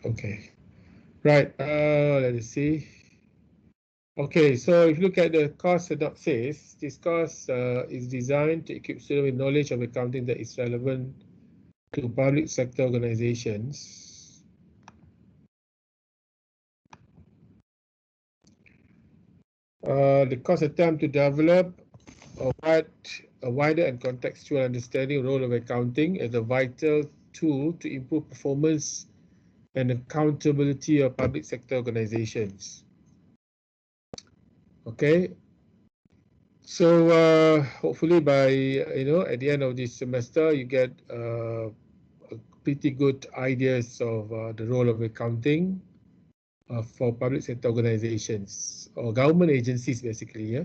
Okay, right. Let us see. Okay, so if you look at the course synopsis, this course is designed to equip students with knowledge of accounting that is relevant to public sector organizations. The course attempt to develop a wider and contextual understanding of the role of accounting as a vital tool to improve performance and accountability of public sector organizations. Okay, so hopefully by at the end of this semester you get pretty good ideas of the role of accounting for public sector organizations or government agencies, basically. Yeah,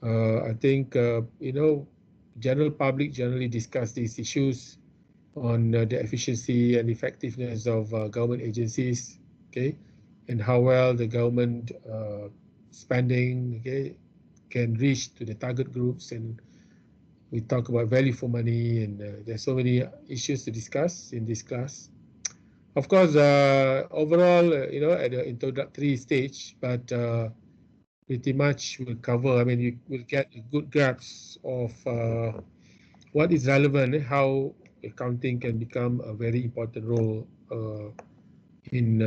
I think general public generally discuss these issues on the efficiency and effectiveness of government agencies, okay, and how well the government spending, okay, can reach to the target groups. And we talk about value for money, and there's so many issues to discuss in this class. Of course, overall, at the introductory stage, but pretty much will cover. I mean, you will get a good grasp of what is relevant, how accounting can become a very important role in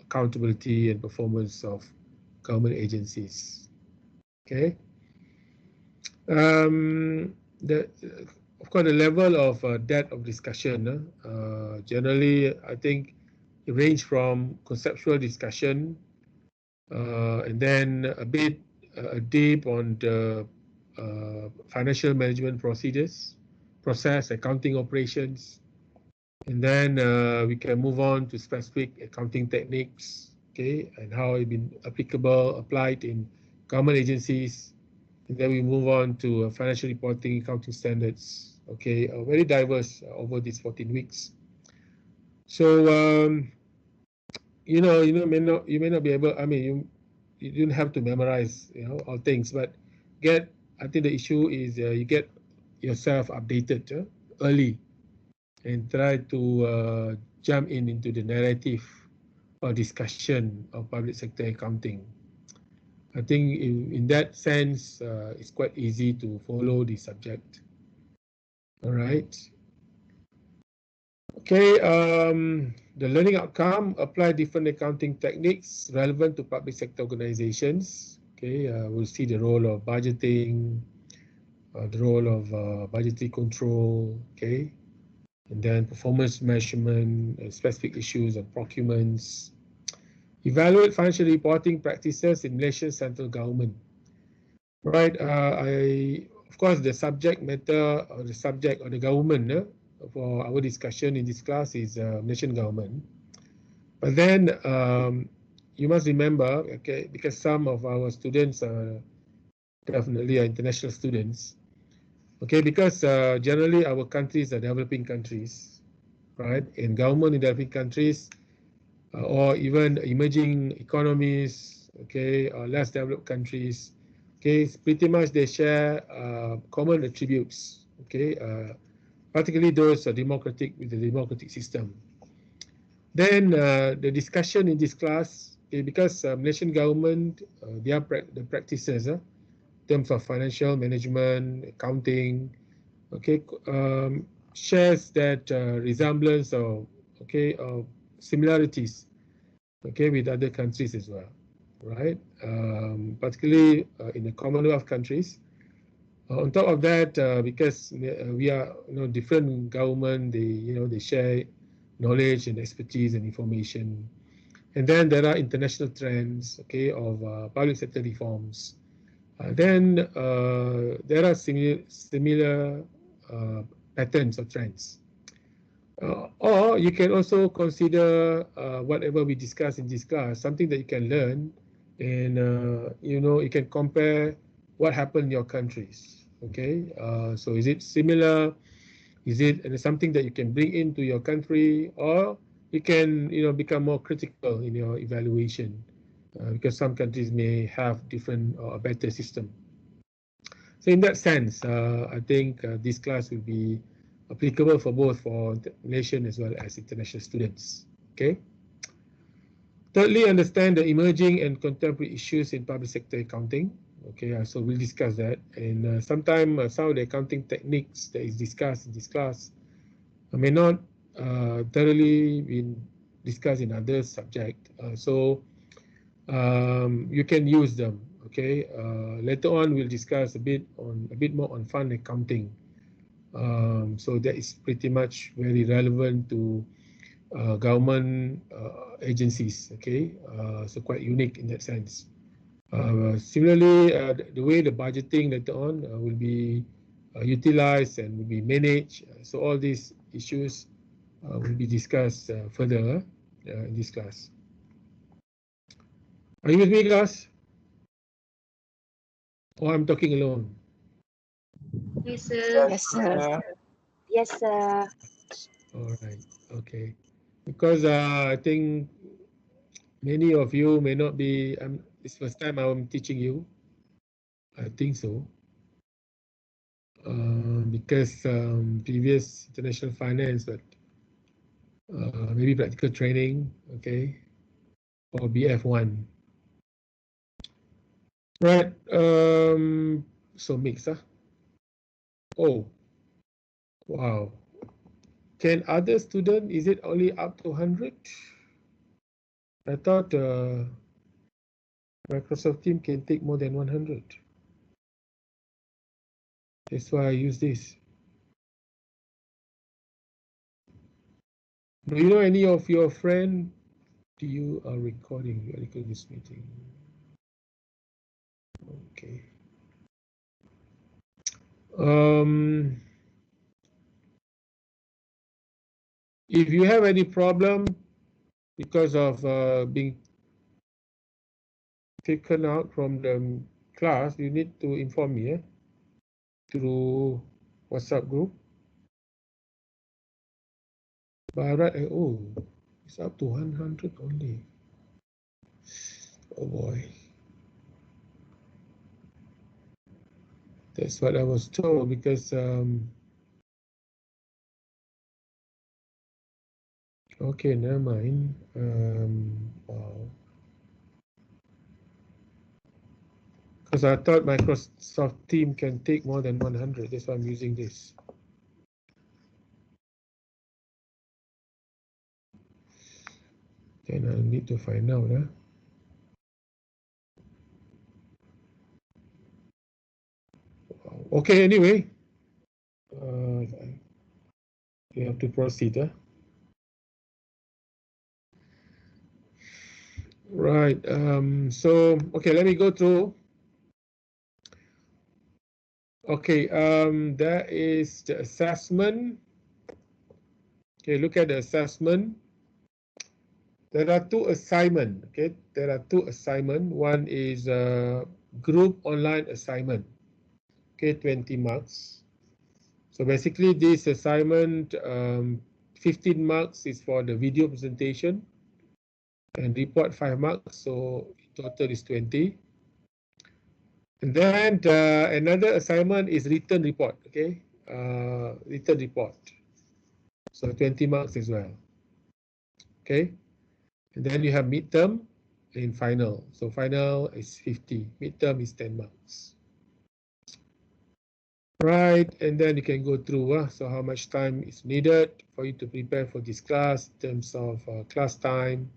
accountability and performance of government agencies. Okay. The of course the level of depth of discussion generally I think it range from conceptual discussion and then a bit deep on the financial management process, accounting operations, and then we can move on to specific accounting techniques, okay, and how it's been applied in government agencies. And then we move on to financial reporting, accounting standards, okay, very diverse over these 14 weeks. So you may not be able. I mean, you don't have to memorize all things, but I think the issue is you get yourself updated early and try to jump into the narrative or discussion of public sector accounting. I think in that sense, it's quite easy to follow the subject. All right. Okay. The learning outcome: apply different accounting techniques relevant to public sector organizations. Okay. We'll see the role of budgeting, the role of budgetary control. Okay. And then performance measurement, specific issues of procurements. Evaluate financial reporting practices in Malaysian central government. Right. Of course, the subject matter or the subject or the government for our discussion in this class is Malaysian government. But then you must remember, okay, because some of our students are definitely international students. Okay, because generally our countries are developing countries, right? And government in developing countries or even emerging economies, okay, or less developed countries, okay, pretty much they share common attributes, okay, particularly those democratic with the democratic system. Then the discussion in this class, okay, because Malaysian government, the practices in terms of financial management, accounting, okay, shares that resemblance or similarities, okay, with other countries as well, right? Particularly in the Commonwealth countries. On top of that, because we are different government, they share knowledge and expertise and information. And then there are international trends, okay, of public sector reforms. Then there are similar patterns or trends. Or you can also consider whatever we discuss in this class, something that you can learn, and you can compare what happened in your countries. Okay, so is it similar? Is it something that you can bring into your country, or you can become more critical in your evaluation, because some countries may have different or a better system. So in that sense, I think this class will be applicable for both for Malaysian as well as international students. Okay. Thirdly, understand the emerging and contemporary issues in public sector accounting. Okay, so we'll discuss that. And sometimes some of the accounting techniques that is discussed in this class may not thoroughly been discussed in other subject. So you can use them. Okay. Later on, we'll discuss a bit more on fund accounting. So that is pretty much very relevant to government agencies. Okay, so quite unique in that sense. Similarly, the way the budgeting later on will be utilized and will be managed. So all these issues will be discussed further in this class. Are you with me, class? Or I'm talking alone? Yes, sir. Yes, sir. Yes, sir. All right. Okay. Because I think many of you may not be. It's first time I'm teaching you. I think so. Because previous international finance, but maybe practical training, okay, or BF1. Right. So mix, huh? Oh, wow. Can other student, is it only up to 100? I thought Microsoft Team can take more than 100. That's why I use this. Do you know any of your friend? Do you are recording? You are recording this meeting. Okay. If you have any problem because of being taken out from the class, you need to inform me through WhatsApp group. But right, oh, it's up to 100 only. Oh boy. That's what I was told because okay, never mind. Wow. Because I thought Microsoft Team can take more than 100. That's why I'm using this. Then I need to find out. Okay, anyway. You have to proceed. Right. So, okay, let me go through. Okay, there is the assessment. Okay, look at the assessment. There are two assignments. Okay, there are two assignments. One is a group online assignment. Okay, 20 marks. So basically, this assignment, 15 marks is for the video presentation and report 5 marks. So total is 20. And then another assignment is written report. Okay, written report. So 20 marks as well. Okay. And then you have midterm and final. So final is 50. Midterm is 10 marks. Right, and then you can go through. So how much time is needed for you to prepare for this class in terms of class time,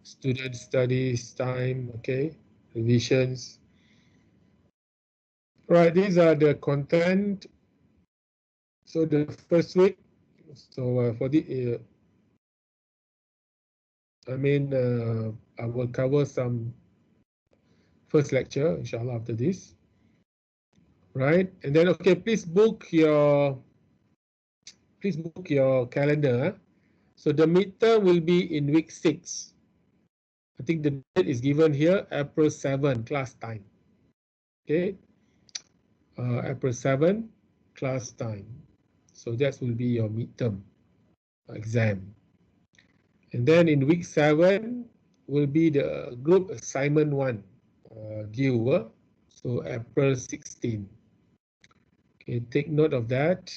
student studies time, okay, revisions. Right, these are the content. So the first week, so for the I will cover some first lecture, inshallah, after this. Right, and then okay, please book your calendar. So the midterm will be in week 6. I think the date is given here, April 7, class time. Okay, April 7, class time. So that will be your midterm exam. And then in week 7 will be the group assignment 1 due. So April 16. Okay, take note of that.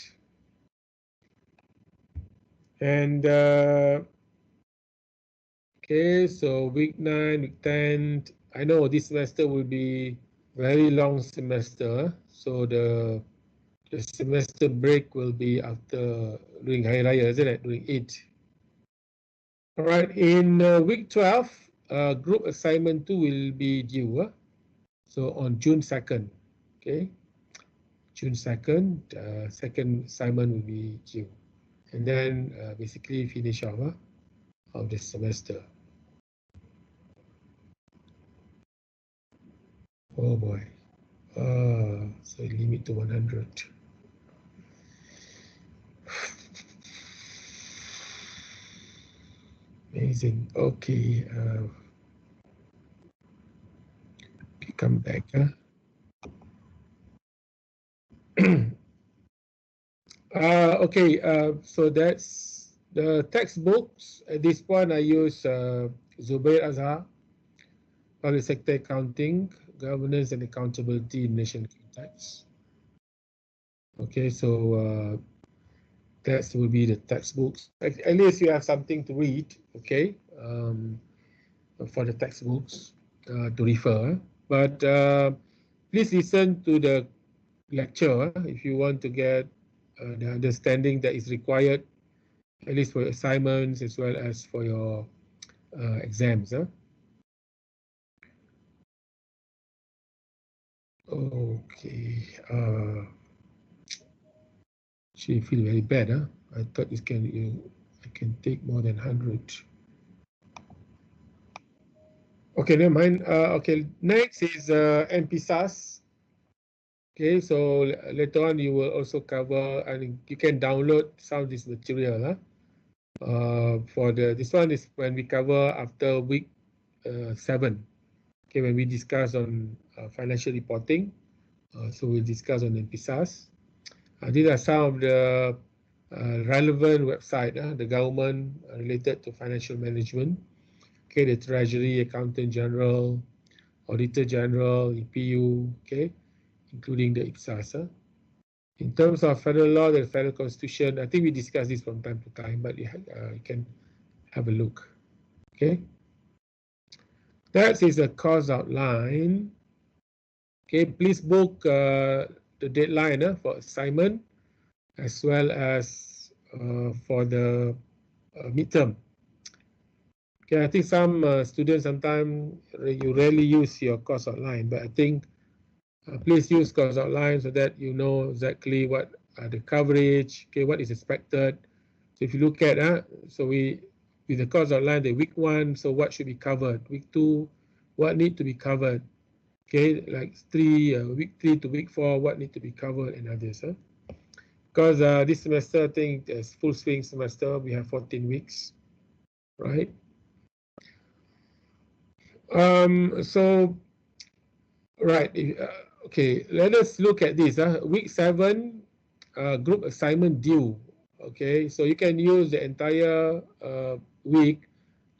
And okay, so week 9, week 10, I know this semester will be very long semester, so the semester break will be after during Hari Raya, isn't it? During Eid. All right, in week 12, group assignment 2 will be due. So on June 2nd, okay? June 2nd, second assignment will be due. And then basically finish off of the semester. Oh boy. So limit to 100. Amazing. Okay. Come back. Okay. So that's the textbooks. At this point, I use Zubair Azhar, Public Sector Accounting, Governance and Accountability in Nation Context. Okay, so that will be the textbooks. At least you have something to read, okay, for the textbooks to refer. But please listen to the lecture if you want to get the understanding that is required, at least for assignments as well as for your exams. Okay. She feel very bad. I thought I can take more than 100. Okay, never mind. Okay, next is NPSAS. Okay, so later on you will also cover, and you can download some of this material. For this one is when we cover after week 7. Okay, when we discuss on financial reporting, so we'll discuss on NPSAS. These are some of the relevant website, the government related to financial management. Okay, the Treasury, Accountant General, Auditor General, EPU, okay, including the IPSAS. In terms of federal law, the federal constitution, I think we discuss this from time to time, but you can have a look. Okay, that is a course outline. Okay, please book the deadline for assignment as well as for the midterm. Okay, I think some students sometimes you rarely use your course outline, but I think please use course outline so that you know exactly what are the coverage, okay, what is expected. So if you look at so with the course outline, the week 1, so what should be covered, week 2, what need to be covered, okay, like week 3 to week 4, what need to be covered, and others. Because this semester, I think it's full swing semester, we have 14 weeks, right? So, right, okay, let us look at this. Week 7, group assignment due. Okay, so you can use the entire week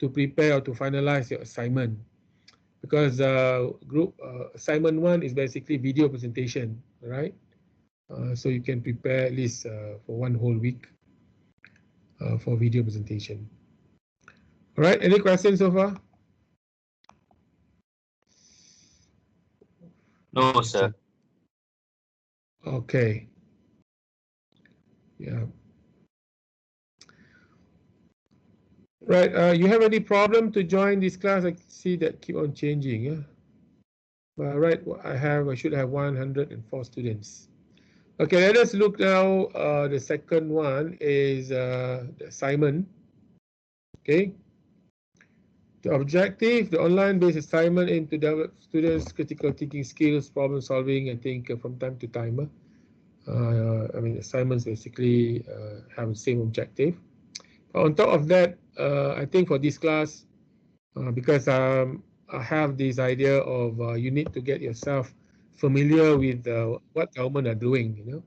to prepare or to finalize your assignment, because group assignment 1 is basically video presentation, right? So you can prepare at least for 1 whole week for video presentation. All right, any questions so far? No, sir. Okay. Yeah. Right. You have any problem to join this class? I see that keep on changing. Yeah. Right. I should have 104 students. Okay. Let us look now. The second one is the assignment. Okay. The objective, the online-based assignment aim to develop students' critical thinking skills, problem solving. I think from time to time. I mean, assignments basically have the same objective. On top of that, I think for this class, because I have this idea of you need to get yourself familiar with what government are doing,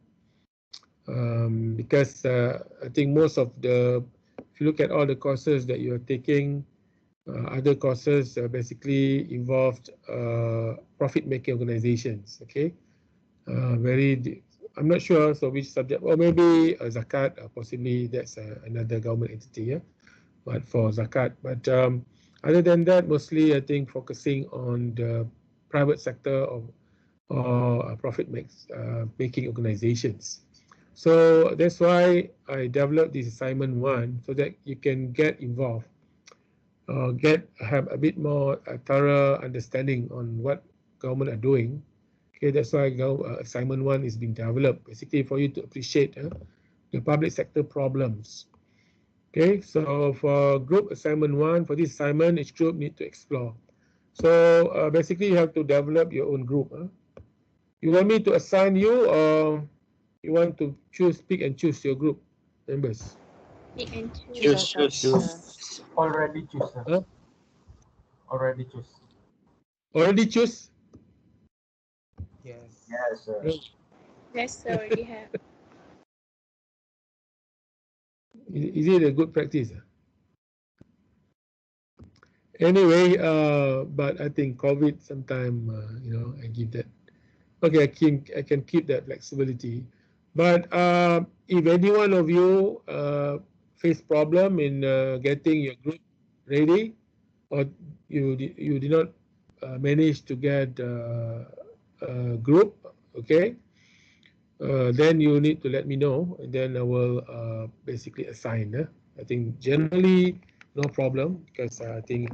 because I think most of if you look at all the courses that you are taking, other courses basically involved profit-making organizations, okay? I'm not sure, so which subject, or maybe zakat, possibly that's another government entity, yeah. But for zakat, but other than that, mostly I think focusing on the private sector or profit making organizations. So that's why I developed this assignment 1 so that you can get involved, have a bit more thorough understanding on what government are doing. Okay, that's why assignment 1 is being developed, basically for you to appreciate the public sector problems. Okay, so for group assignment 1, for this assignment, each group need to explore. So basically you have to develop your own group. You want me to assign you, or you want to pick and choose your group members? Pick and Choose, choose. choose. Already choose, sir. Huh? Already choose. Already choose? Yes. Yes, sir. No. Yes, sir, already have. Is it a good practice? Anyway, but I think COVID sometime, I give that. Okay, I can keep that flexibility. But if any one of you face problem in getting your group ready, or you did not manage to get a group, okay, then you need to let me know, and then I will basically assign. I think generally no problem, because I think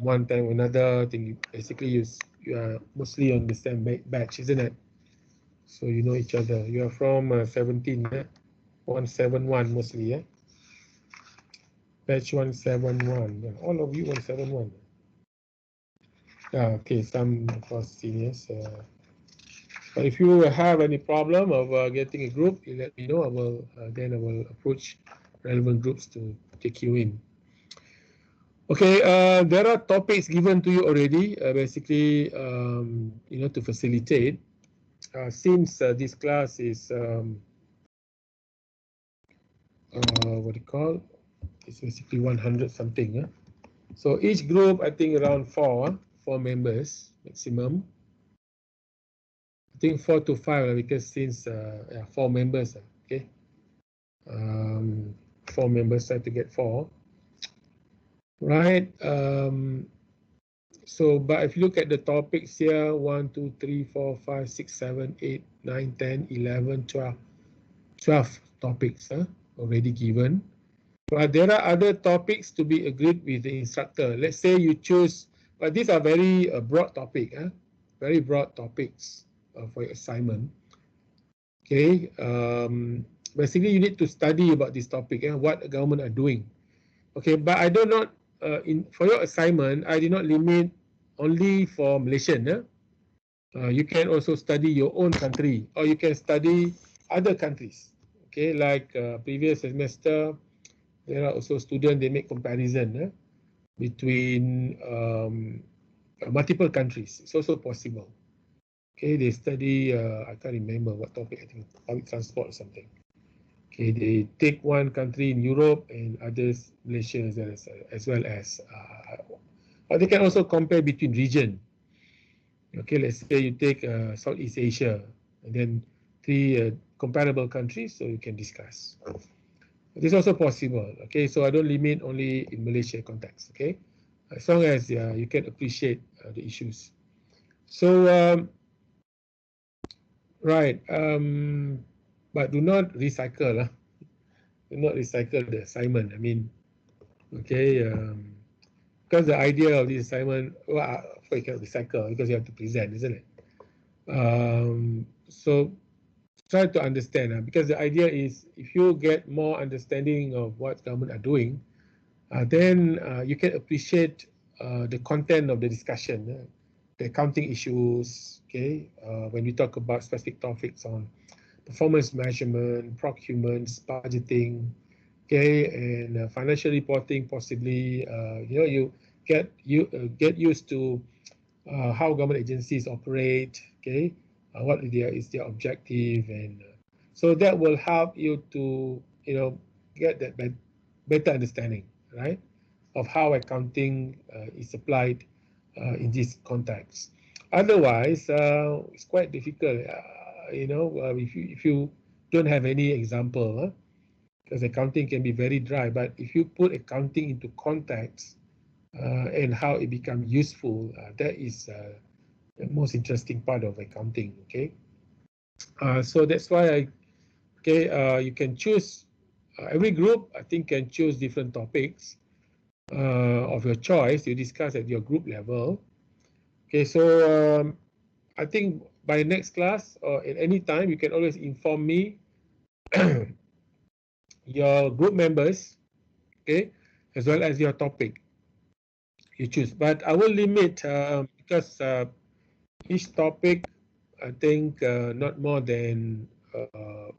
one time or another, I think basically you are mostly on the same batch, isn't it? So you know each other. You are from 17, 171 mostly, yeah. Batch 171. Yeah, all of you 171. Okay, some of us seniors. But if you have any problem of getting a group, you let me know. Then I will approach relevant groups to take you in. Okay, there are topics given to you already, basically, to facilitate. Since this class is what do you call? It's basically 100 something. So each group, I think around four members maximum. I think 4 to 5 because since 4 members, okay. 4 members try to get 4, right? So, but if you look at the topics here, 1, 2, 3, 4, 5, 6, 7, 8, 9, 10, 11, 12, 12 topics already given. But there are other topics to be agreed with the instructor. Let's say you choose, but these are very broad topic, very broad topics for your assignment. Okay, basically you need to study about this topic and what the government are doing. Okay, but I do not, for your assignment, I did not limit only for Malaysian. You can also study your own country, or you can study other countries. Okay, like previous semester, there are also students, they make comparison between multiple countries. It's also possible. Okay, they study, I can't remember what topic, I think public transport or something. Okay, they take one country in Europe and others, Malaysia as well as, or they can also compare between region. Okay, let's say you take Southeast Asia and then 3 comparable countries, so you can discuss. It is also possible. Okay, so I don't limit only in Malaysia context. Okay, as long as you can appreciate the issues. So right, but do not recycle. Do not recycle the assignment. I mean, okay, because the idea of this assignment, well, you can recycle because you have to present, isn't it? So try to understand, because the idea is if you get more understanding of what government are doing, then you can appreciate the content of the discussion, the accounting issues. Okay, when we talk about specific topics on performance measurement, procurements, budgeting, okay, and financial reporting, possibly, you get used to how government agencies operate, okay, what is their objective, and so that will help you to get that better understanding, right, of how accounting is applied in this context. Otherwise, it's quite difficult. if you don't have any example, because accounting can be very dry, but if you put accounting into context and how it becomes useful, that is the most interesting part of accounting. Okay, so that's why you can choose every group. I think can choose different topics of your choice you discuss at your group level. Okay, so I think by next class or at any time you can always inform me your group members, okay, as well as your topic you choose. But I will limit because each topic, I think not more than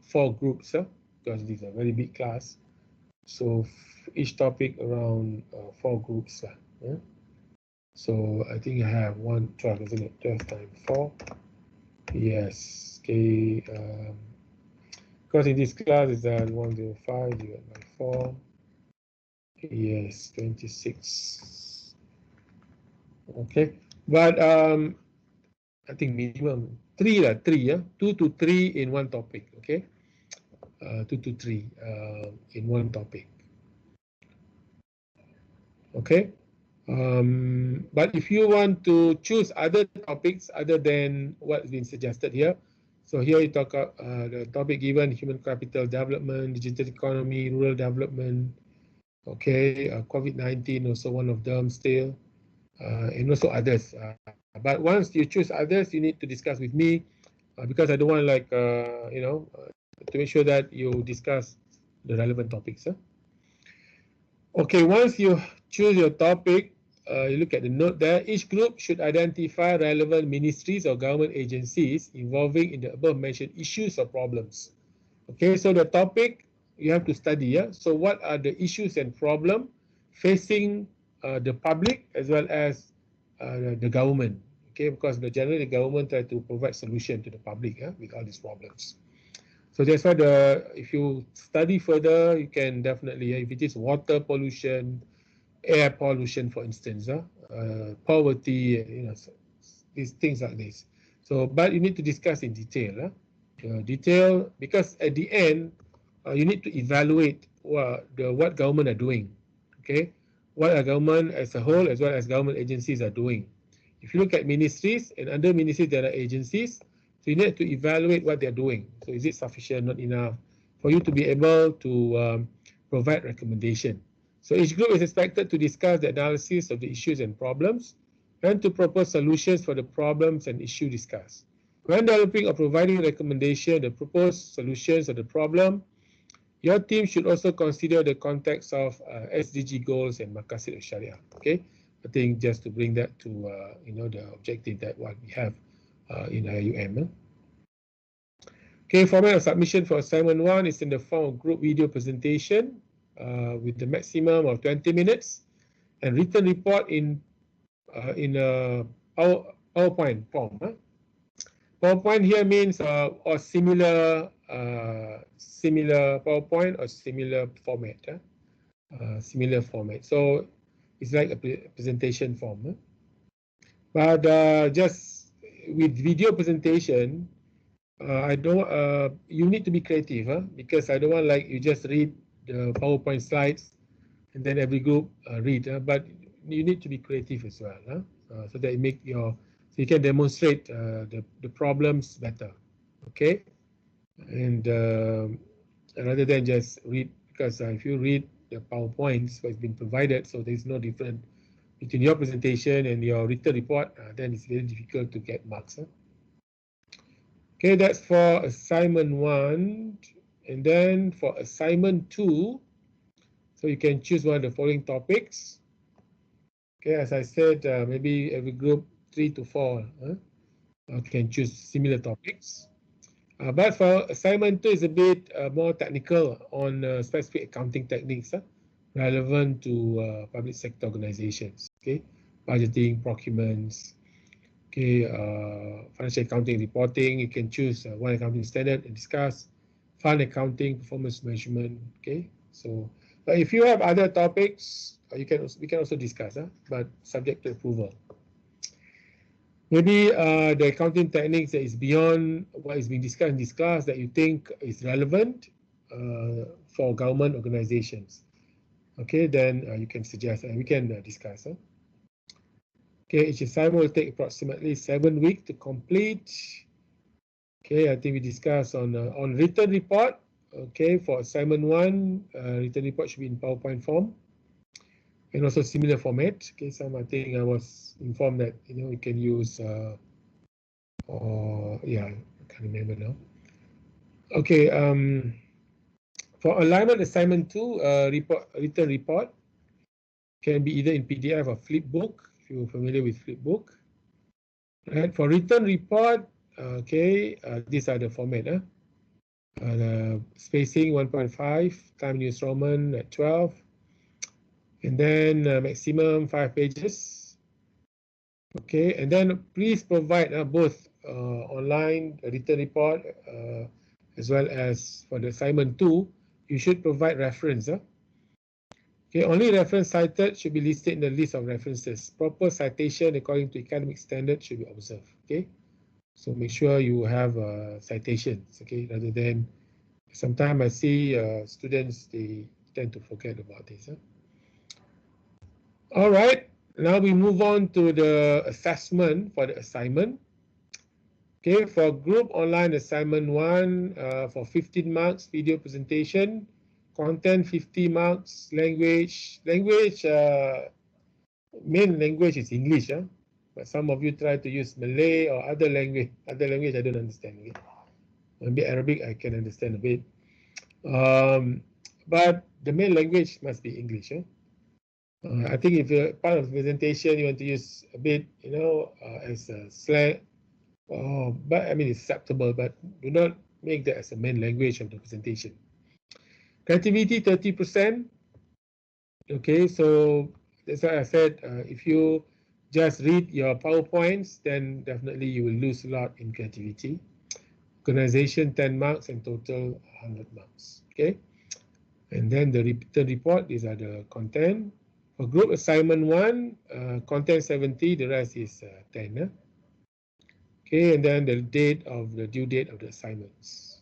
4 groups, because this is a very big class. So each topic around 4 groups. Yeah? So I think I have 12, isn't it? 12 times 4. Yes. Okay. Because in this class is 105 divided by 4. Yes, 26. Okay, but I think minimum 3 3, 2 to 3 in one topic. Okay, 2 to 3 in one topic. Okay, but if you want to choose other topics other than what's been suggested here, so here you talk about the topic given: human capital development, digital economy, rural development. Okay, COVID-19 also one of them still, and also others. But once you choose others, you need to discuss with me because I don't want to make sure that you discuss the relevant topics. Okay, once you choose your topic, you look at the note there. Each group should identify relevant ministries or government agencies involving in the above mentioned issues or problems. Okay, so the topic you have to study. Yeah. So what are the issues and problem facing the public as well as the government? Okay, because generally the government try to provide solution to the public with all these problems. So that's why if you study further, you can definitely, if it is water pollution, air pollution, for instance, poverty, these things like this. So, but you need to discuss in detail. Detail, because at the end you need to evaluate what government are doing. Okay, what our government as a whole as well as government agencies are doing. If you look at ministries, and under ministries there are agencies, so you need to evaluate what they're doing. So is it sufficient, not enough, for you to be able to provide recommendation. So each group is expected to discuss the analysis of the issues and problems and to propose solutions for the problems and issue discussed. When developing or providing recommendation, the proposed solutions of the problem, your team should also consider the context of SDG goals and Maqasid of Sharia. Okay, I think just to bring that to the objective that what we have in IUM. Okay, format of submission for assignment 1 is in the form of group video presentation with the maximum of 20 minutes, and written report in a PowerPoint form. PowerPoint here means or similar PowerPoint or similar format. Similar format. So it's like a presentation form. But just with video presentation, I don't. You need to be creative, because I don't want like you just read the PowerPoint slides and then every group read. But you need to be creative as well, so that so you can demonstrate the problems better. Okay, and rather than just read, because if you read the PowerPoints what's been provided, so there's no difference between your presentation and your written report, then it's very difficult to get marks. Okay, that's for assignment 1, and then for assignment 2, so you can choose one of the following topics. Okay, as I said, maybe every group 3 to 4 can choose similar topics. But for assignment 2 is a bit more technical on specific accounting techniques relevant to public sector organizations. Okay, budgeting, procurements, okay, financial accounting reporting. You can choose one accounting standard and discuss fund accounting, performance measurement. Okay, so but if you have other topics, we can also discuss, but subject to approval. Maybe the accounting techniques that is beyond what is being discussed in this class that you think is relevant for government organizations. Okay, then you can suggest and we can discuss. Okay, each assignment will take approximately 7 weeks to complete. Okay, I think we discussed on written report. Okay, for assignment 1, written report should be in PowerPoint form and also similar format. Okay, some I think I was informed that you can use yeah, I can't remember now. Okay, for alignment assignment 2, written report can be either in PDF or flipbook if you're familiar with flipbook. Right, for written report, okay, these are the format. Spacing 1.5, time New Roman at 12, and then maximum 5 pages. Okay, and then please provide both online written report as well as for the assignment 2, you should provide reference. Okay, only reference cited should be listed in the list of references. Proper citation according to academic standards should be observed. Okay, so make sure you have citations. Okay, rather than sometimes I see students, they tend to forget about this. All right, now we move on to the assessment for the assignment. Okay, for group online assignment 1, for 15 marks, video presentation, content 50 marks, language, main language is English, but some of you try to use Malay or other language I don't understand. Okay? Maybe Arabic I can understand a bit. But the main language must be English. I think if you're part of the presentation, you want to use a bit, as a slang, but I mean it's acceptable, but do not make that as a main language of the presentation. Creativity 30%. Okay, so that's why I said if you just read your PowerPoints, then definitely you will lose a lot in creativity. Organization 10 marks and total 100 marks. Okay, and then the written report, these are the content. For group assignment 1, content 70, the rest is 10. Okay, and then the due date of the assignments.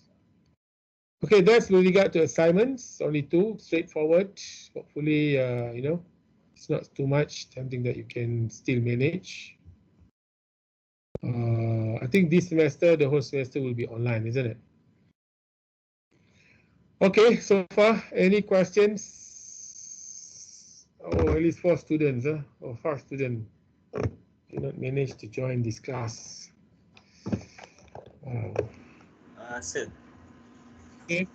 Okay, that's with regard to assignments, only 2, straightforward. Hopefully, it's not too much, something that you can still manage. I think this semester, the whole semester will be online, isn't it? Okay, so far, any questions? Oh, at least 4 students, or 5 students did not manage to join this class. Sir. Okay.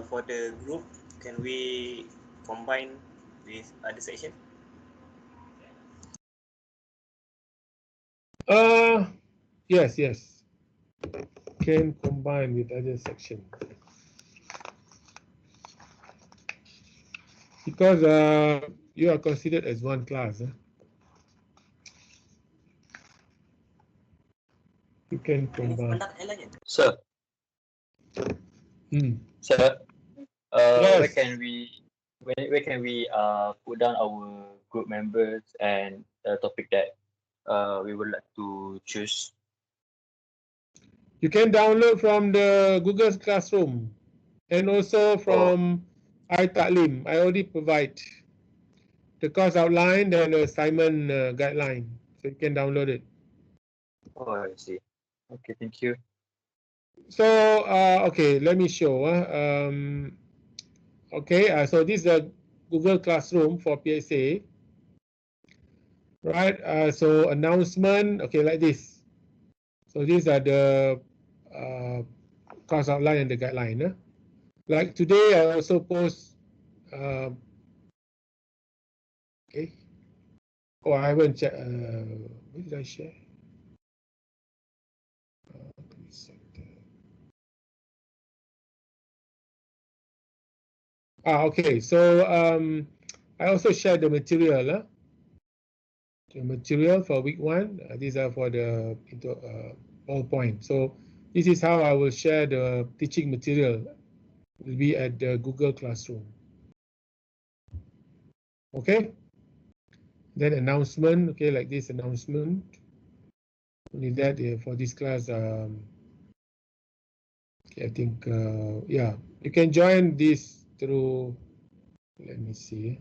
For the group, can we combine with other section? Yes. Can combine with other section. Because you are considered as one class. You can combine. Sir. Sir, Yes. where can we put down our group members and the topic that we would like to choose? You can download from the Google Classroom and also from iTalim. I already provide the course outline and the assignment guideline, so you can download it. Oh, I see. Okay, thank you. So okay, let me show. Okay, so this is a Google Classroom for PSA. Right, so announcement, okay, like this. So these are the course outline and the guideline. Like today, I also post. Okay. Oh, I haven't checked. What did I share? Okay. So I also shared the material. The material for week 1. These are for the PowerPoint. So this is how I will share the teaching material. Will be at the Google Classroom. Okay. Then announcement. Okay, like this announcement. only that for this class. Okay, I think yeah, you can join this through. Let me see.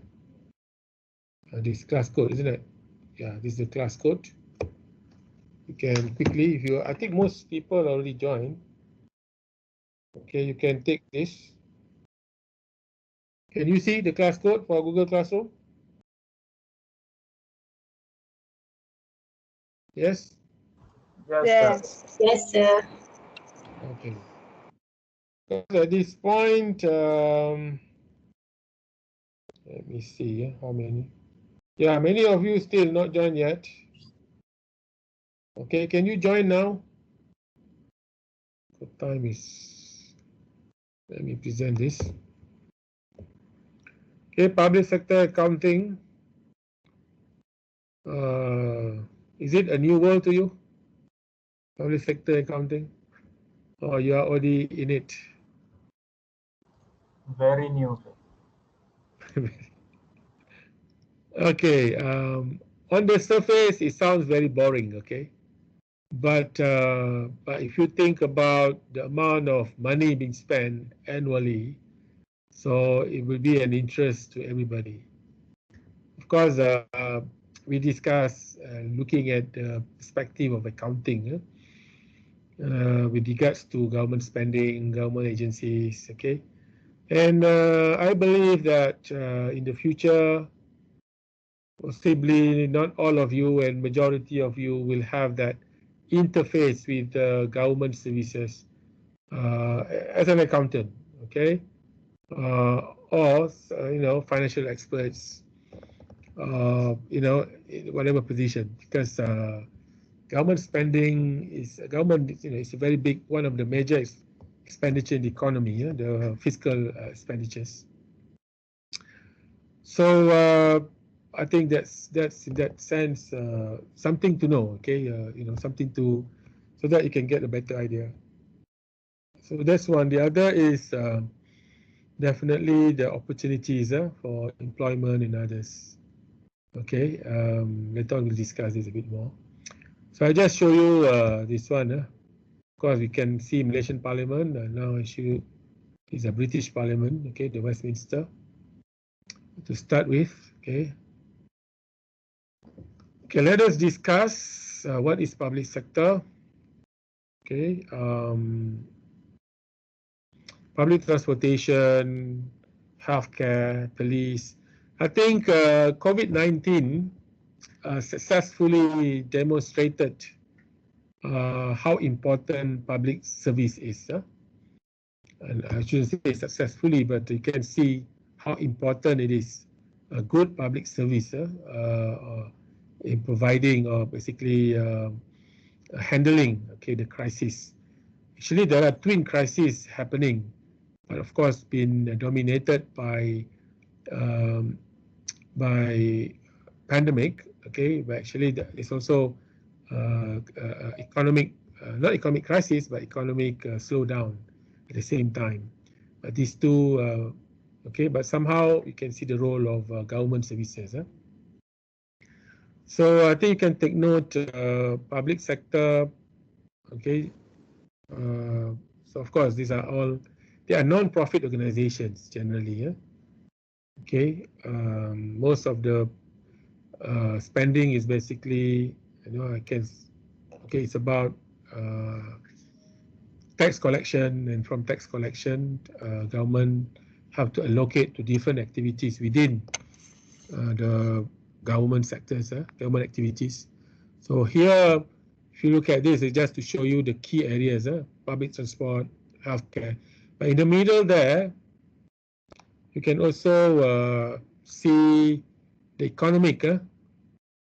This class code, isn't it? Yeah, this is the class code. You can quickly, if you, I think most people already joined. Okay, you can take this. Can you see the class code for Google Classroom? Yes? Yes, sir. Yes, sir. Okay. So at this point, let me see how many. Yeah, many of you still not joined yet. Okay, can you join now? The time is, let me present this. Okay, public sector accounting. Is it a new world to you? Public sector accounting? Or you are already in it? Very new, sir. Okay, on the surface, it sounds very boring, okay? But if you think about the amount of money being spent annually, so it will be an interest to everybody. Of course, we discuss looking at the perspective of accounting with regards to government spending, government agencies, okay? And I believe that in the future, possibly not all of you and majority of you will have that interface with government services as an accountant, okay? Or financial experts, in whatever position, because government spending is it's a very big one of the major expenditure in the economy, the fiscal expenditures. So I think that's in that sense something to know, okay? Something to, so that you can get a better idea. So that's one. The other is definitely the opportunities for employment and others. Okay, later on we'll discuss this a bit more. So I just show you this one. Of course, we can see Malaysian Parliament. Now I show you is a British Parliament. Okay, the Westminster. To start with, okay. Okay, let us discuss what is public sector. Okay, public transportation, healthcare, police. I think COVID-19 successfully demonstrated how important public service is. And I shouldn't say successfully, but you can see how important it is. A good public service in providing or basically handling, okay, the crisis. Actually, there are twin crises happening, but of course, been dominated by pandemic. Okay, but actually, there's also economic, not economic crisis, but economic slowdown at the same time. But these two, okay, but somehow you can see the role of government services. So I think you can take note, public sector, okay. So of course, these are all, they are non-profit organizations generally. Okay, most of the spending is basically, okay, it's about tax collection, and from tax collection, government have to allocate to different activities within the government sectors, government activities. So here, if you look at this, it's just to show you the key areas, public transport, healthcare. But in the middle there, you can also see the economic,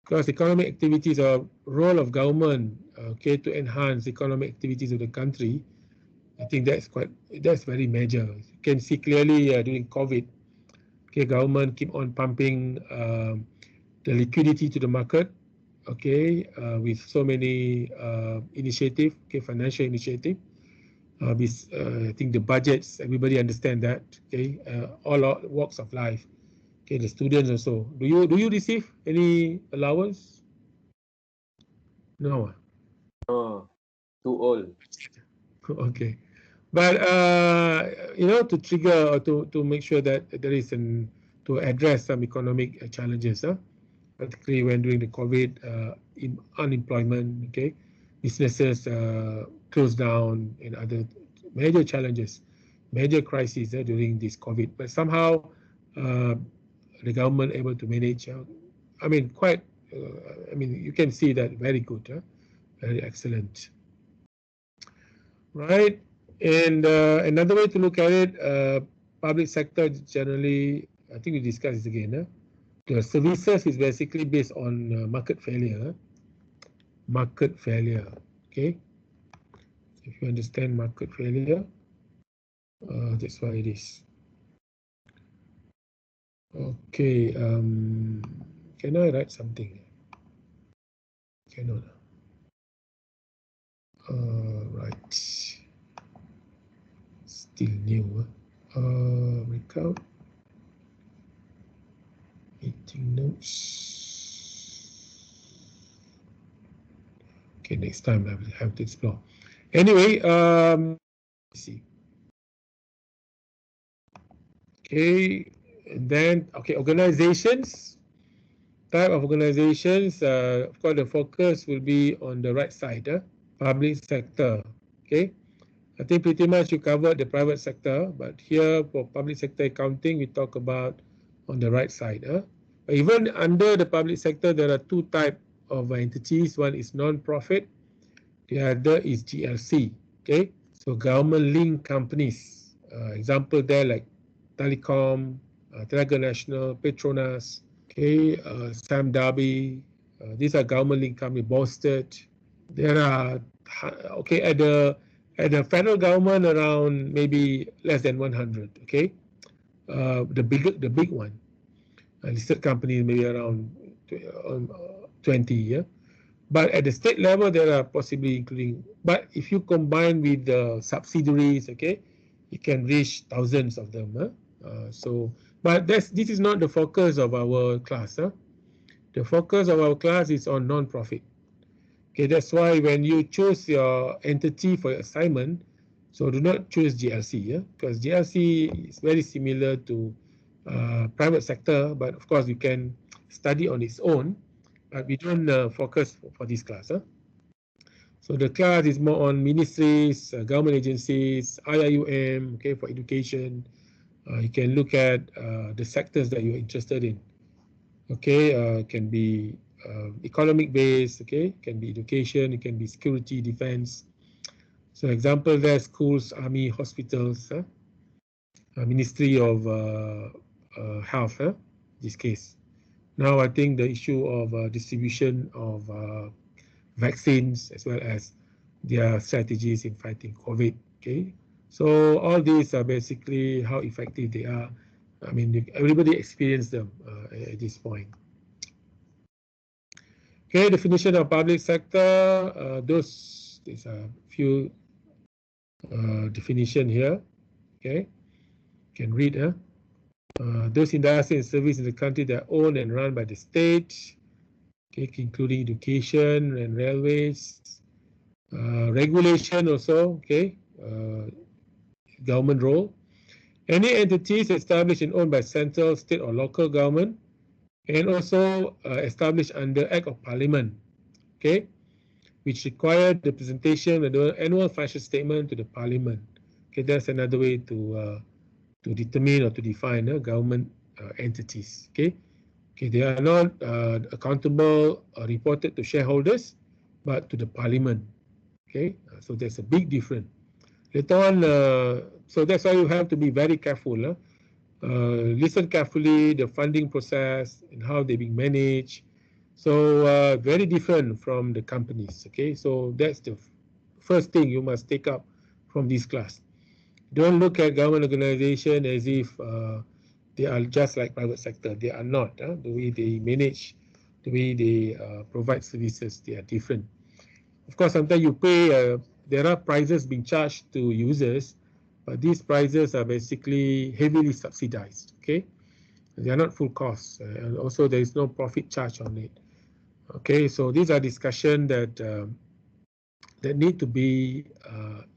because economic activities are role of government, okay, to enhance economic activities of the country. I think that's very major. You can see clearly during COVID, okay, government keep on pumping the liquidity to the market, okay, with so many initiative, okay, financial initiative. I think the budgets, everybody understand that, okay, all walks of life, okay, the students also. Do you receive any allowance? No. Oh, too old. Okay, but to trigger or to make sure that there is to address some economic challenges, particularly when during the COVID unemployment, okay, businesses closed down and other major challenges, major crises during this COVID. But somehow uh, the government able to manage. I mean, quite. You can see that very good, very excellent, right? And another way to look at it, public sector generally, I think we discussed this again. The services is basically based on market failure. Market failure, okay? If you understand market failure, that's why it is. Okay, can I write something? Cannot. Right. Still new. Breakout. Meeting notes. Okay, next time I will have to explore. Anyway, let's see. Okay, and then organizations. Type of organizations. Of course, the focus will be on the right side. Public sector. Okay, I think pretty much you covered the private sector, but here for public sector accounting, we talk about on the right side. But even under the public sector, there are two types of entities. One is non-profit, the other is GLC. Okay, so government-linked companies. Example there like Telecom, Tenaga Nasional, Petronas, okay, Sam Darby. These are government-linked companies. Boasted. There are at the federal government around maybe less than 100. Okay, the big one, listed companies maybe around 20. Yeah, but at the state level there are possibly including. But if you combine with the subsidiaries, okay, you can reach thousands of them. But this is not the focus of our class. The focus of our class is on non-profit. Okay, that's why when you choose your entity for your assignment, so do not choose GLC, because GLC is very similar to private sector, but of course you can study on its own, but we don't focus for this class. So the class is more on ministries, government agencies, IIUM, okay, for education. You can look at the sectors that you're interested in. Okay, can be economic based, okay, can be education, it can be security, defense. So example there, schools, army, hospitals, Ministry of Health, this case. Now I think the issue of distribution of vaccines as well as their strategies in fighting COVID, okay. So all these are basically how effective they are. I mean, everybody experienced them at this point. Okay, definition of public sector. There's a few definition here. Okay, you can read. Those industries and services in the country that are owned and run by the state, okay, including education and railways, regulation also. Okay, government role. Any entities established and owned by central, state, or local government, and also established under Act of Parliament. Okay, which require the presentation of the annual financial statement to the Parliament. Okay, that's another way to determine or to define government entities. Okay, they are not accountable or reported to shareholders, but to the Parliament. Okay, so there's a big difference. Later on, so that's why you have to be very careful. Listen carefully the funding process and how they're being managed. So very different from the companies. Okay, so that's the first thing you must take up from this class. Don't look at government organization as if they are just like private sector. They are not. The way they manage, the way they provide services, they are different. Of course, sometimes you pay. There are prices being charged to users, but these prices are basically heavily subsidized. Okay, they are not full costs, and also there is no profit charge on it. Okay, so these are discussion that that need to be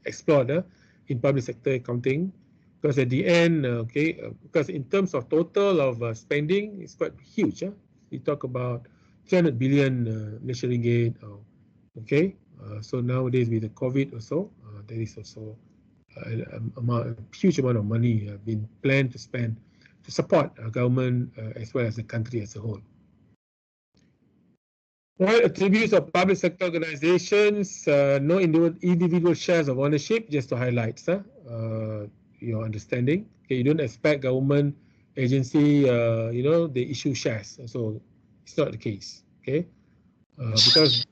explored in public sector accounting, because at the end, because in terms of total of spending, it's quite huge. We talk about 300 billion Malaysian ringgit. So nowadays with the COVID also, there is also a huge amount of money being planned to spend to support our government as well as the country as a whole. Right, attributes of public sector organizations, no individual shares of ownership, just to highlight your understanding. Okay, you don't expect government agency, they issue shares. So it's not the case. Okay, because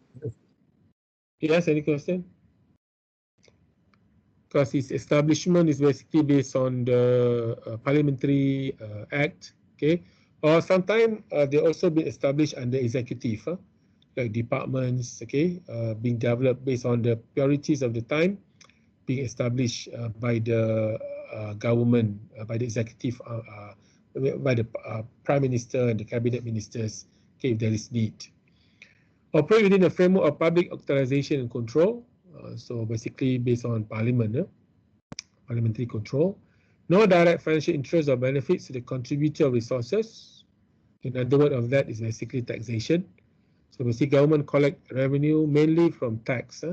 yes, any question? Because its establishment is basically based on the Parliamentary Act. Okay, or sometimes they also been established under executive. Like departments, being developed based on the priorities of the time, being established by the government, by the executive, by the Prime Minister and the Cabinet Ministers, if there is need. Operate within the framework of public authorization and control, so basically based on Parliament, parliamentary control. No direct financial interest or benefits to the contributor of resources. In other words of that is basically taxation. So basically government collect revenue mainly from tax,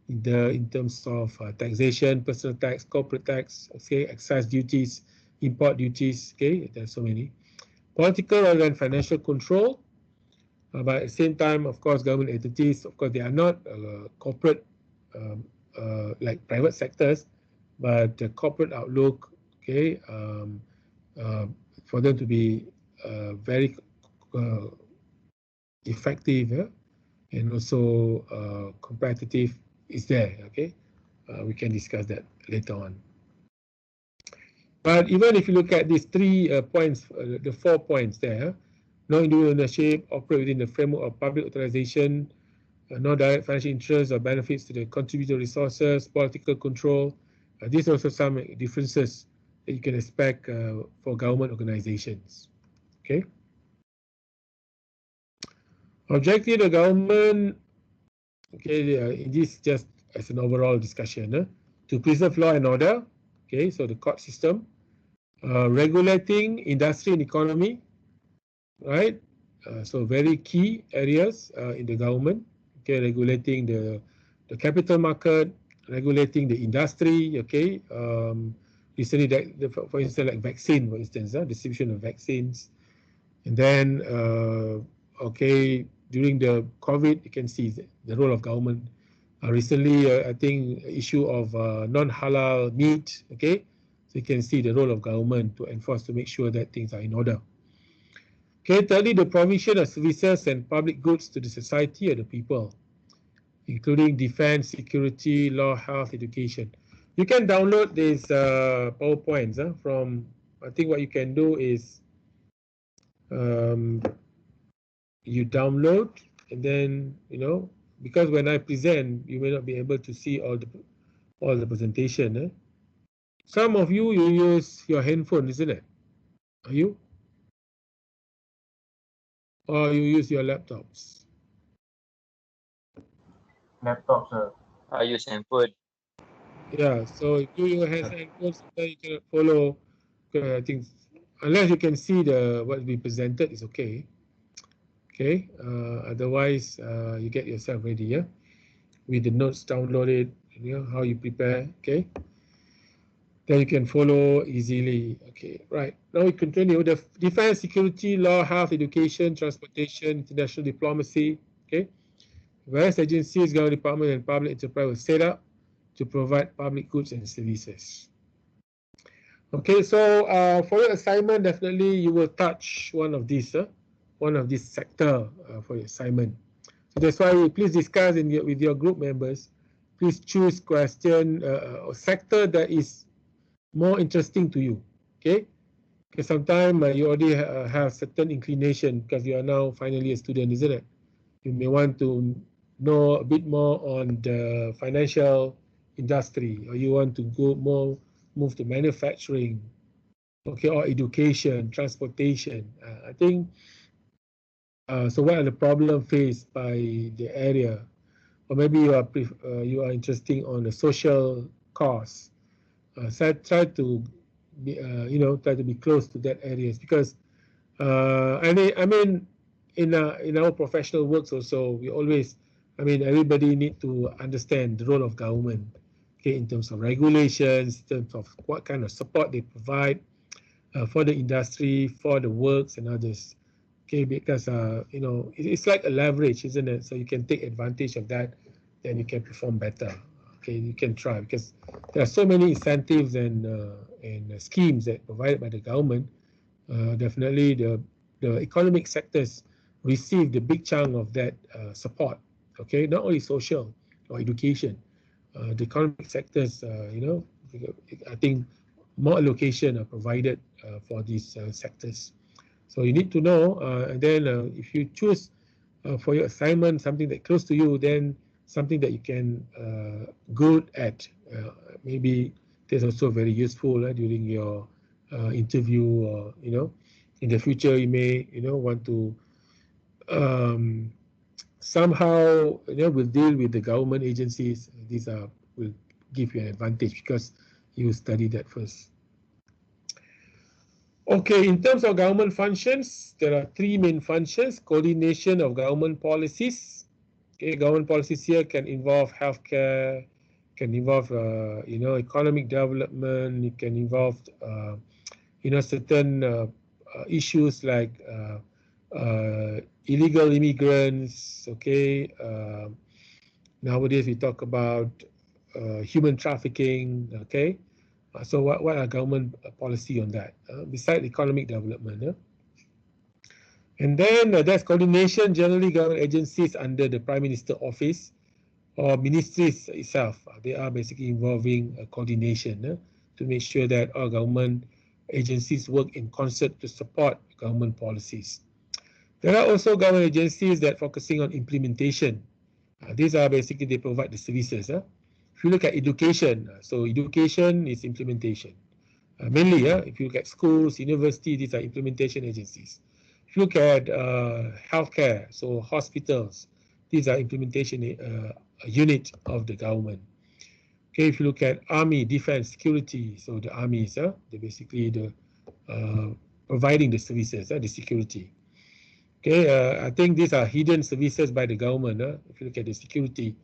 in terms of taxation, personal tax, corporate tax, excise duties, import duties, there's so many. Political rather than financial control, but at the same time, of course, government entities, of course, they are not corporate like private sectors, but the corporate outlook, for them to be very effective and also competitive is there. We can discuss that later on. But even if you look at these 3 points, the 4 points there, no individual ownership, operate within the framework of public authorization, no direct financial interest or benefits to the contributor resources, political control. These are also some differences that you can expect for government organizations. Objective of the government, this just as an overall discussion, to preserve law and order, so the court system, regulating industry and economy, right? So very key areas in the government, regulating the capital market, regulating the industry, recently, for instance, like vaccine, for instance, distribution of vaccines, and then, during the COVID, you can see the role of government. Recently, I think issue of non-halal meat, so you can see the role of government to enforce, to make sure that things are in order. Thirdly, the provision of services and public goods to the society or the people, including defense, security, law, health, education. You can download these PowerPoints from, I think what you can do is, you download, and then because when I present, you may not be able to see all the presentation. Some of you use your handphone, isn't it? Are you? Or you use your laptops? Laptop, sir. I use handphone. Yeah, so if you have handphones, you cannot follow. I think unless you can see what we presented, is okay. Otherwise, you get yourself ready, with the notes downloaded, how you prepare, then you can follow easily. Right, now we continue. The defense, security, law, health, education, transportation, international diplomacy, various agencies, government department, and public enterprise were set up to provide public goods and services. So for your assignment, definitely you will touch one of these sector for your assignment. So that's why please discuss with your group members. Please choose question or sector that is more interesting to you. Because sometimes you already have certain inclination because you are now finally a student, isn't it? You may want to know a bit more on the financial industry, or you want to move to manufacturing, or education, transportation. I think so. What are the problems faced by the area or maybe you are interested on the social cause. So try to be, try to be close to that areas, because I mean, in our professional works also, we always, everybody need to understand the role of government, okay, in terms of regulations, in terms of what kind of support they provide for the industry, for the works and others. Okay, because it's like a leverage, isn't it? So you can take advantage of that, then you can perform better. Okay, you can try, because there are so many incentives and schemes that provided by the government. Definitely, the economic sectors receive the big chunk of that support. Okay, not only social or education, the economic sectors. I think more allocation are provided for these sectors. So you need to know, and then if you choose for your assignment something that close to you, then something that you can good at. Maybe that's also very useful during your interview, or in the future you may want to um, somehow will deal with the government agencies. These will give you an advantage because you study that first. Okay, in terms of government functions, there are three main functions: coordination of government policies. Okay, government policies here can involve healthcare, can involve economic development. It can involve certain issues like illegal immigrants. Okay, nowadays we talk about human trafficking. Okay, so what are government policy on that besides economic development? And then there's coordination. Generally, government agencies under the Prime Minister office or ministries itself, they are basically involving coordination to make sure that our government agencies work in concert to support government policies. There are also government agencies that focusing on implementation. These are basically, they provide the services. If you look at education, so education is implementation. Mainly, if you look at schools, universities, these are implementation agencies. If you look at healthcare, so hospitals, these are implementation unit of the government. Okay, if you look at army, defense, security, so the armies, they're basically the providing the services, the security. Okay, I think these are hidden services by the government. If you look at the security,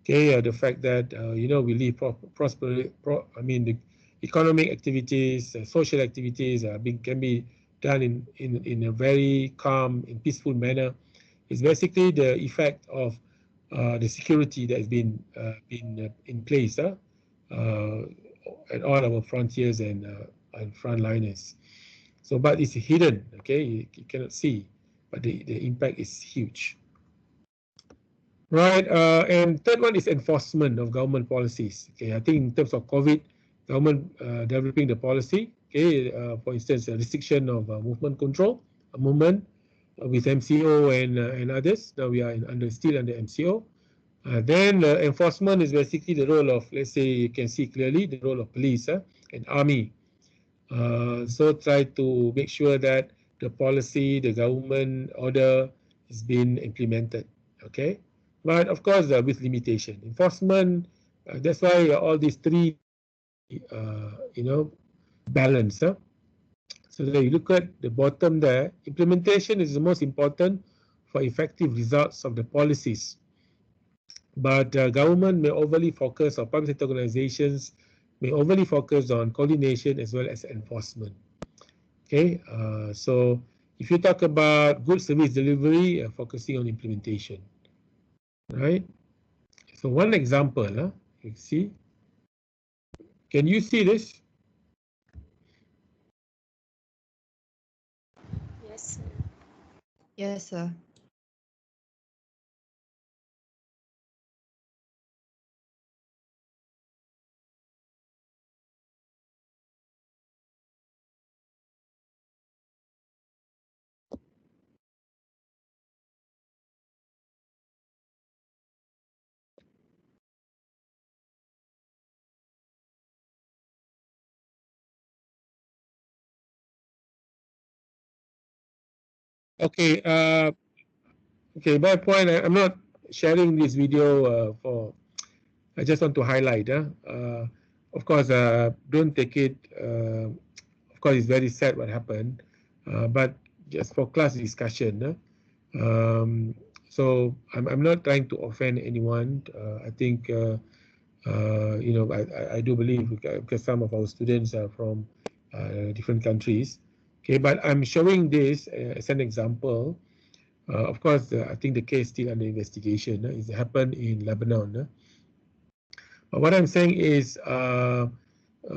okay, the fact that we live the economic activities, social activities can be done in a very calm and peaceful manner. It's basically the effect of the security that has been in place at all our frontiers and frontliners. So, but it's hidden. Okay, you cannot see, but the impact is huge. Right, and third one is enforcement of government policies. Okay, I think in terms of COVID, government developing the policy. Okay, for instance, a restriction of movement control, movement with MCO and others. Now we are still under MCO. Then enforcement is basically the role of, let's say, you can see clearly the role of police and army. So try to make sure that the policy, the government order is being implemented. Okay. But of course, with limitation, enforcement. That's why all these three, balance. So that you look at the bottom there. Implementation is the most important for effective results of the policies. But government may overly focus, or public sector organizations may overly focus on coordination as well as enforcement. Okay, so if you talk about good service delivery, focusing on implementation. Right. So one example, you see. Can you see this? Yes, sir. Yes, sir. Okay. Okay. My point, I'm not sharing this video I just want to highlight. Of course, don't take it. Of course, it's very sad what happened, but just for class discussion. So I'm not trying to offend anyone. I think I do believe because some of our students are from different countries. Okay, but I'm showing this as an example. Of course, I think the case still under investigation. It happened in Lebanon. But what I'm saying is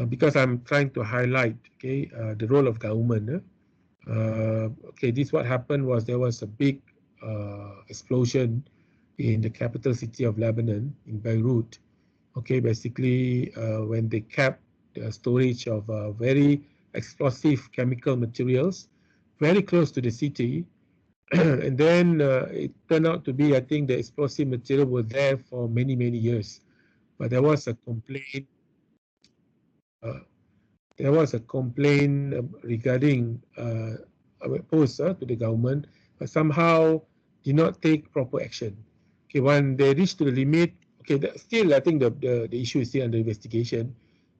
because I'm trying to highlight, okay, the role of government. Okay, this what happened was there was a big explosion in the capital city of Lebanon, in Beirut. Okay, basically when they kept the storage of very explosive chemical materials very close to the city, and then it turned out to be, I think, the explosive material was there for many years, but there was a complaint. Regarding post to the government, but somehow did not take proper action. Okay, when they reached to the limit, okay, still I think the issue is still under investigation,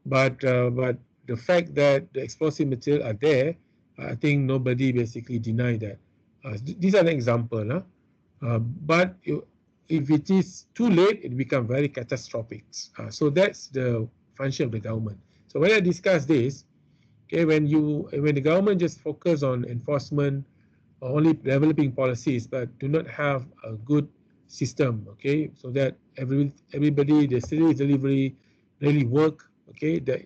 but the fact that the explosive material are there, I think nobody basically denied that. These are an example, but if it is too late, it becomes very catastrophic. So that's the function of the government. So when I discuss this, okay, when the government just focus on enforcement, or only developing policies, but do not have a good system, okay, so that everybody, the service delivery really work, okay, that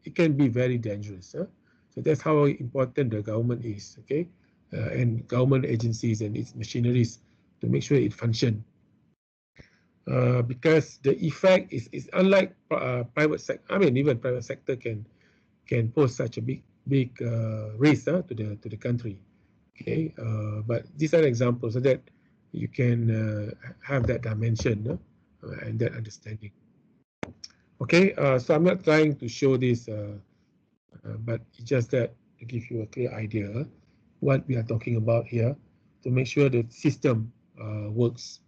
it can be very dangerous. So that's how important the government is, okay, and government agencies and its machineries to make sure it function. Because the effect is unlike private sector. I mean, even private sector can pose such a big risk to the country. Okay, but these are examples so that you can have that dimension and that understanding. Okay, so I'm not trying to show this, but it's just that to give you a clear idea what we are talking about here, to make sure the system works.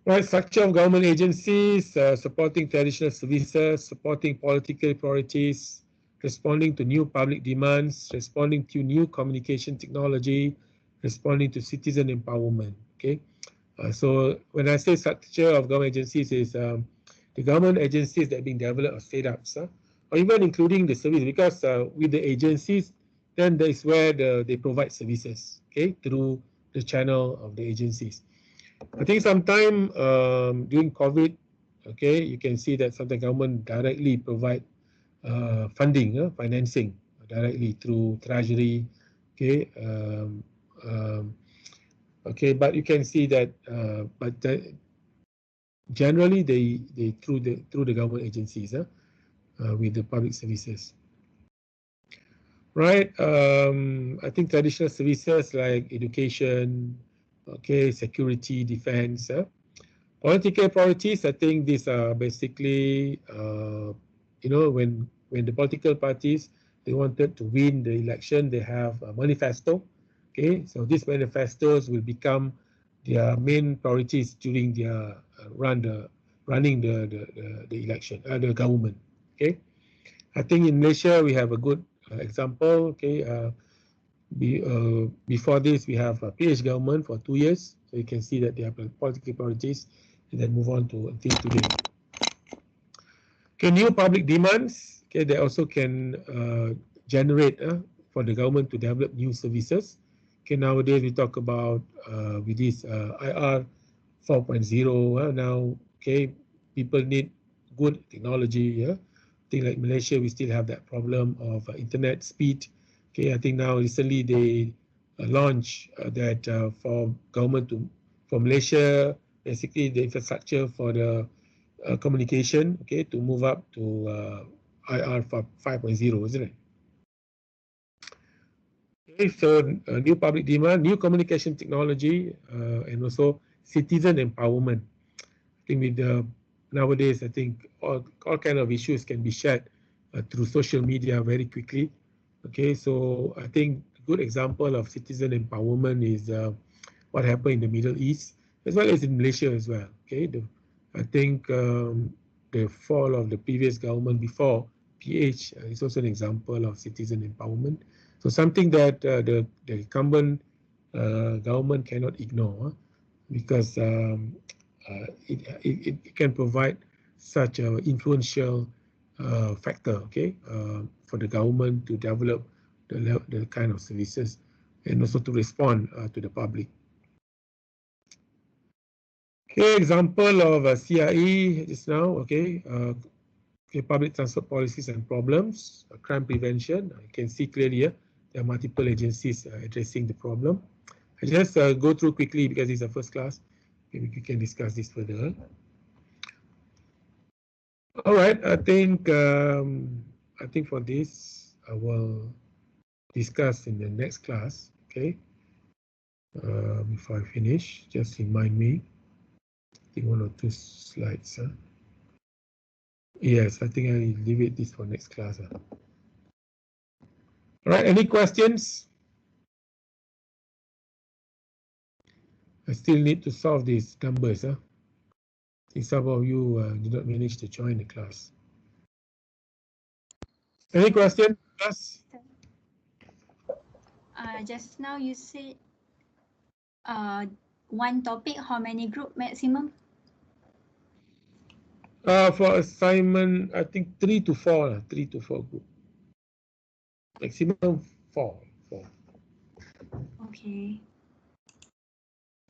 Right, structure of government agencies, supporting traditional services, supporting political priorities, responding to new public demands, responding to new communication technology, responding to citizen empowerment. Okay, so when I say structure of government agencies, is the government agencies that are being developed or set up, or even including the service, because with the agencies, then that is where they provide services, okay, through the channel of the agencies. I think sometime during COVID, okay, you can see that some government directly provide funding, financing directly through treasury, okay, okay, but you can see that, generally they through the government agencies with the public services. Right, I think traditional services like education, okay, security, defense, political priorities. I think these are basically, when the political parties, they wanted to win the election, they have a manifesto. Okay, so these manifestos will become their main priorities during their running the election, the government. Okay, I think in Malaysia we have a good example. Okay, before this we have a PH government for 2 years, so you can see that they have political priorities, and then move on to until today. Okay, new public demands. Okay, they also can generate for the government to develop new services. Okay, nowadays we talk about with this IR 4.0 now. Okay, people need good technology. I think like Malaysia, we still have that problem of internet speed. Okay, I think now recently they launched that for government for Malaysia, basically the infrastructure for the communication, okay, to move up to IR 5.0, isn't it? Okay, so new public demand, new communication technology, and also citizen empowerment. I think with nowadays, I think all kind of issues can be shared through social media very quickly. Okay, so I think a good example of citizen empowerment is what happened in the Middle East. as well as in Malaysia as well. Okay, I think the fall of the previous government before PH is also an example of citizen empowerment. So something that the incumbent government cannot ignore, because it can provide such an influential factor, okay, for the government to develop the kind of services and also to respond to the public. Okay, example of CRE just now, okay, public transport policies and problems, crime prevention. You can see clearly here, there are multiple agencies addressing the problem. I just go through quickly because it's a first class. Maybe we can discuss this further. All right, I think for this I will discuss in the next class. Okay. Before I finish, just remind me. I think 1 or 2 slides. Yes, I think I leave it this for next class. All right, any questions? I still need to solve these numbers. I think some of you did not manage to join the class. Any questions? Just now you said one topic, how many group maximum? For assignment, I think 3 to 4, 3 to 4 group. Maximum 4. Okay.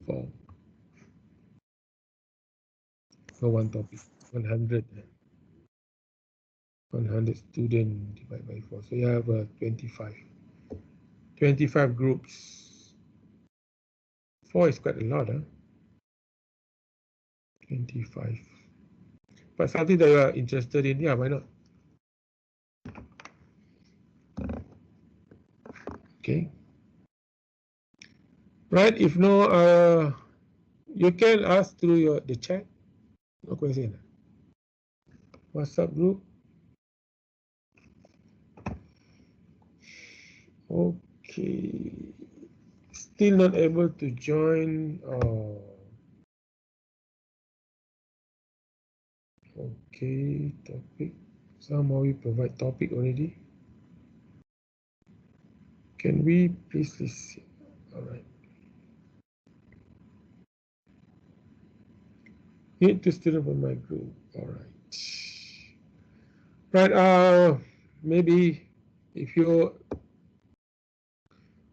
4. For one topic, 100 students divided by 4. So you have 25 groups. 4 is quite a lot, 25. But something that you are interested in, yeah, why not? Okay. Right, if no, you can ask through the chat. No question. WhatsApp group. Okay. Still not able to join. Okay, topic. Somehow we provide topic already. Can we please listen? All right. Need to student from my group. All right. Right. Maybe if you,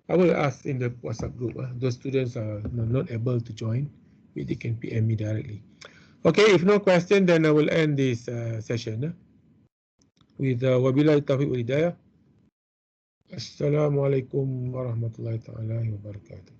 I will ask in the WhatsApp group. Those students are not able to join. They can PM me directly. Okay. If no question, then I will end this session with wabillahi taufiq wal hidayah. Assalamualaikum warahmatullahi taala wabarakatuh.